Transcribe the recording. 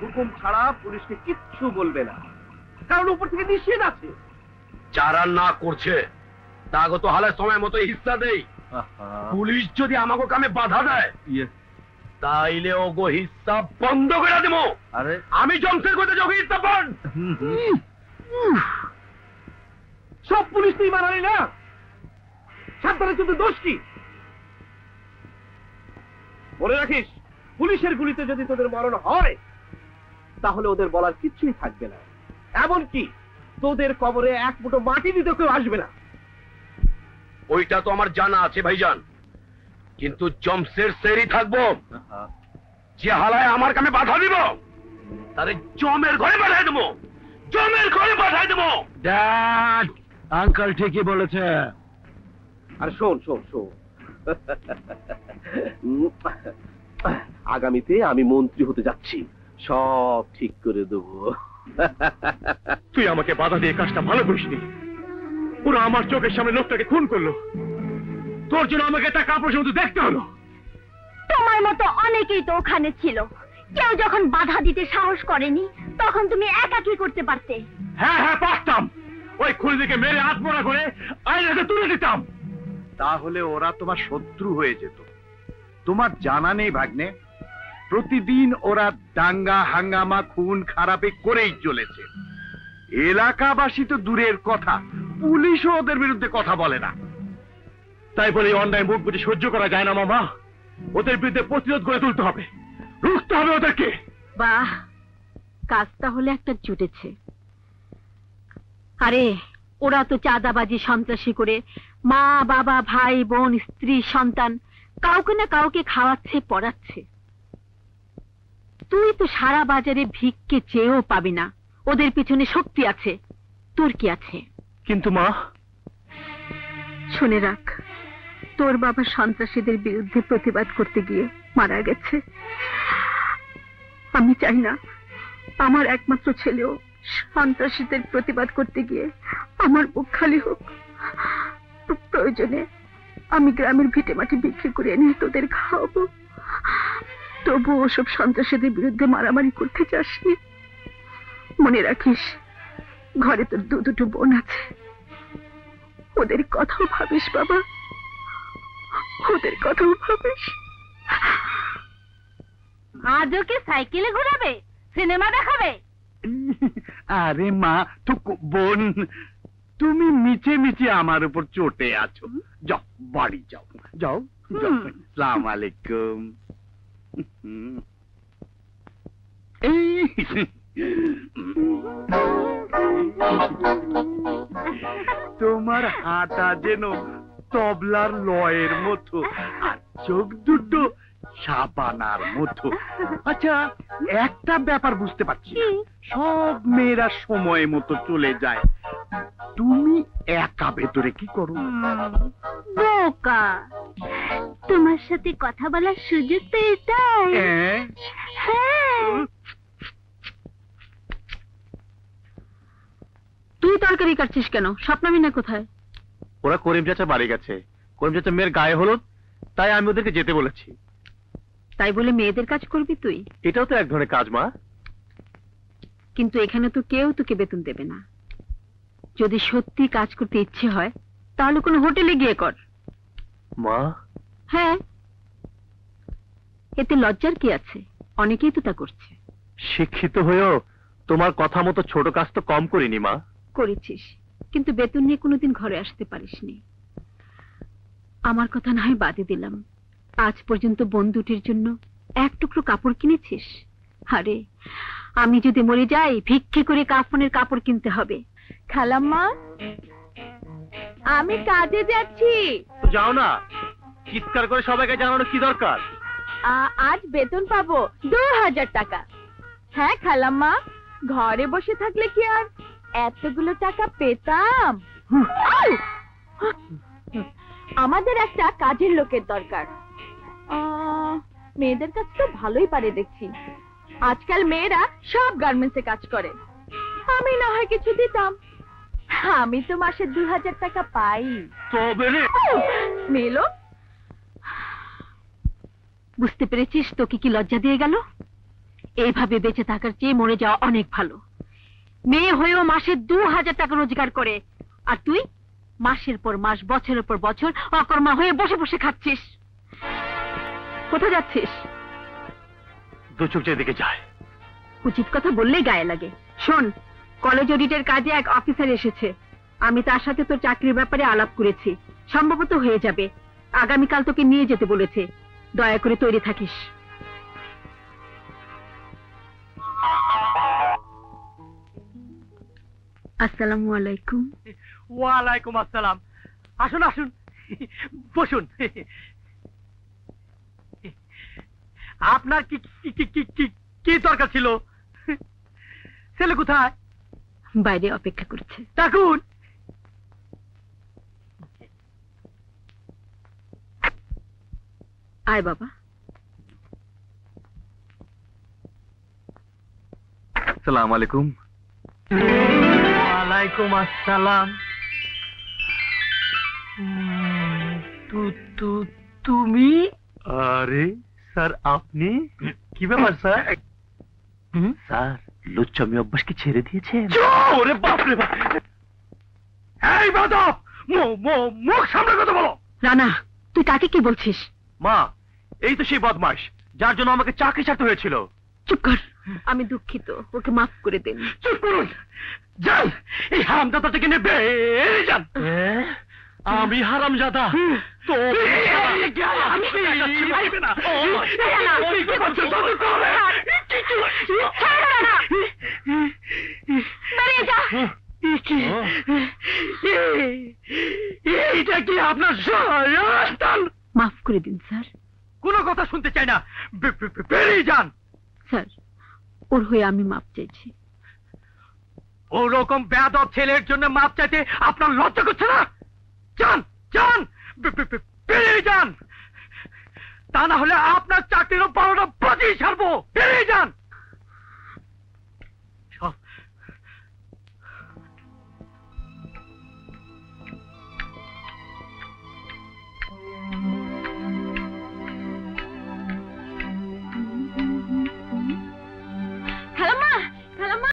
হুকুম ছাড়া পুলিশকে কিচ্ছু বলবে না, কারণ উপর থেকে নিষেধ আছে। যারা না করছে তাকে তো হালে সময় মতো হিস্সা দেই। পুলিশ যদি আমাকে কামে বাধা দেয় তাইলে ওগো হিস্সা বন্ধ করে দেবো। আরে আমি জমশের করতে যোগ হিস্সা বন্ধ। সব পুলিশ তুই মানালি না, সাবধানে কিন্তু দোষ কি মনে রাখিস, পুলিশের গুলিতে যদি তোদের মরণ হয় তাহলে ওদের বলার কিচ্ছুই থাকবে না, এমনকি তোদের কবরে এক মুঠো মাটি দিতে কেউ আসবে না। ওইটা তো আমার জানা আছে ভাইজান, কিন্তু জমশের সেরি থাকবো। যে হালায় আমার কামে বাধা দিব তারে জমের ঘরে পাঠাই দেবো, জমের ঘরে পাঠাই দেবো। ড্যাড, আঙ্কেল ঠিকই বলেছে। আর শোন শোন শোন, আগামীতে আমি মন্ত্রী হতে যাচ্ছি, সব ঠিক করে দেবো। তুই আমাকে বাধা দিয়ে কাজটা ভালো করিসনি। পুরো আমার চোখের সামনে লোকটাকে খুন করলো, তোর জন্য আমাকে টাকা পর্যন্ত দেখতে হলো। তোমার মতো অনেকেই তো ওখানে ছিল, কেউ যখন বাধা দিতে সাহস করেনি তখন তুমি একা কি করতে পারতে? হ্যাঁ হ্যাঁ পারতাম, ওই খুনিকে মেরে আত্মহত্যা করে আইনাতে তুলে দিতাম। তাহলে ওরা তোমার শত্রু হয়ে যেত। তোমার জানা নেই ভাগ্নে, প্রতিদিন ওরা দাঙ্গা হাঙ্গামা খুন খারাপে করেই চলেছে। এলাকাবাসী তো দূরের কথা, পুলিশও ওদের বিরুদ্ধে কথা বলে না। তাই বলে অন্যায় মুখ বুঝে সহ্য করা যায় না মামা, ওদের বিরুদ্ধে প্রতিরোধ করে তুলতে হবে, রুখতে হবে ওদেরকে। বাহ, কাজ তাহলে একটা জুটেছে। আরে ওরা তো চাঁদাবাজি সন্ত্রাসী করে মা বাবা ভাই বোন স্ত্রী সন্তান কাউকে না কাউকে খাওয়াচ্ছে পড়াচ্ছে। তুই তো সারা বাজারে ভিক্ষে চেয়েও পাবি না, ওদের পিছনে শক্তি আছে। তোর কি আছে? কিন্তু মা, শুনে রাখ, তোর বাবা সন্ত্রাসীদের বিরুদ্ধে প্রতিবাদ করতে গিয়ে মারা গেছে। আমি চাই না আমার একমাত্র ছেলেও সন্ত্রাসীদের প্রতিবাদ করতে গিয়ে আমার মুখ খালি হোক। প্রয়োজনে আমি গ্রামের ভিটে মাটি বিক্রি করে এনে তোদের খাওয়াবো, তবু ওসব সন্ত্রাসীদের বিরুদ্ধে মারামারি করতে চাসনি। মনে রাখিস, ঘরে তোর দুটো বোন আছে, ওদের কথাও ভাবিস বাবা, ওদের কথাও ভাবিস। আজ ওকে সাইকেলে ঘোরাবে, সিনেমা দেখাবে? আরে মা তো বোন, তুমি মিছে মিছে আমার উপর চটে আছো। যাও বাড়ি যাও, যাও যাও। আসসালামু আলাইকুম। তোমার হাঁটা যেন তবলার লয়ের মতো, আর চোখ দুটো সাবানার মতো। আচ্ছা, একটা ব্যাপার বুঝতে পারছি, সব মেয়েরা সময় মতো চলে যায়, তুমি একা ভেতরে কি করো? বোকা, তোমার সাথে কথা বলার সুযোগ তো এটাই। হ্যাঁ, তুই তরকারি কাটছিস কেন? স্বপ্নামিনা কোথায়? ওরা করিম চাচা বাড়ি গেছে, করিম চাচা মেয়ের গায়ে হলুদ, তাই আমি ওদেরকে যেতে বলেছি। তাই বলে মেয়েদের কাজ করবি তুই? এটাও তো এক ধরনের কাজ মা। কিন্তু এখানে তো কেউ তোকে বেতন দেবে না। যদি সত্যি কাজ করতে ইচ্ছে হয় তাহলে কোনো হোটেলে গিয়ে কর। মা? হ্যাঁ, এতে লজ্জার কি আছে? অনেকেই তো তা করছে। শিক্ষিত হয়েও তোমার কথা মতো ছোট কাজ তো কম করিনি মা। করেছিস, কিন্তু বেতন নিয়ে কোনোদিন ঘরে আসতে পারিসনি। আমার কথা না হয় বাদই দিলাম, আজ পর্যন্ত বোন দুটির জন্য এক টুকরো কাপড় কিনেছিস? আরে আমি যদি মরে যাই, ভিক্ষে করে কাফনের কাপড় কিনতে হবে। খালাম্মা, আমি কাজে যাচ্ছি। যাও না, চিৎকার করে সবাইকে জানানো কি দরকার? আজ বেতন পাবো 2000 টাকা। হ্যাঁ খালাম্মা, ঘরে বসে থাকলে কি আর এতগুলো টাকা পেতাম? আমাদের একটা কাজের লোকের দরকার। মেয়েদের কাজ তো ভালোই পারে দেখছি, আজকাল মেয়েরা সব গার্মেন্টসে কাজ করে। আমি না হয় কিছু দিতাম, আমি তো মাসে 2000 টাকা পাই। মেলো, বুঝতে পেরেছিস তোকে কি লজ্জা দিয়ে গেল? এইভাবে বেঁচে থাকার চেয়ে মরে যাওয়া অনেক ভালো। মেয়ে হয়েও মাসে 2000 টাকা রোজগার করে, আর তুই মাসের পর মাস, বছরের পর বছর অকর্মা হয়ে বসে বসে খাচ্ছিস। কোথায় যাচ্ছিস? দু চোখ যেদিকে যায়। উচিত কথা বললেই গায়ে লাগে। শোন, কলেজ অডিটের কাজে এক অফিসার এসেছে। আমি তার সাথে তোর চাকরির ব্যাপারে আলাপ করেছি, সম্ভবত হয়ে যাবে। আগামীকাল তোকে নিয়ে যেতে বলেছে, দয়া করে তৈরি থাকিস। আসসালামু আলাইকুম। ওয়ালাইকুম আসসালাম। আসুন আসুন, বসুন। আপনার কি কি কি কি কি দরকার ছিল? ছেলে কোথায়? বাইরে অপেক্ষা করছে। ডাকুন। আয় বাবা। আসসালামু আলাইকুম। ওয়ালাইকুম আসসালাম। তুমি? আরে স্যার, আপনি? কি ব্যাপার স্যার? স্যার, লুচ্চামি অভ্যাস কি ছেড়ে দিয়েছেন? ওরে বাপ রে বাপ! এই বাদব, মুখ সামনে কথা বলো। রানা, তুই কাকে কি বলছিস? মা, এই তো সেই বদমাশ যার জন্য আমাকে চাকরি ছাড়তে হয়েছিল। চুপ কর, আমি দুঃখিত, ওকে মাফ করে দিন। চুপ করুন, যান, এই হারামজাদা থেকে নেবে যান। আমি হারামজাদা? তো এইটা কি আপনার? মাফ করে দিন স্যার। কোনো কথা শুনতে চাই না, বেরিয়ে যান। স্যার, ওর হয়ে আমি মাপ চাইছি। ওরকম বেয়াদব ছেলের জন্য মাপ চাইতে আপনার লজ্জা করছে না? যান যান, বেরিয়ে যান, তা না হলে আপনার চাকরিরও 12টা বাজিয়ে ছাড়বো। বেরিয়ে যান।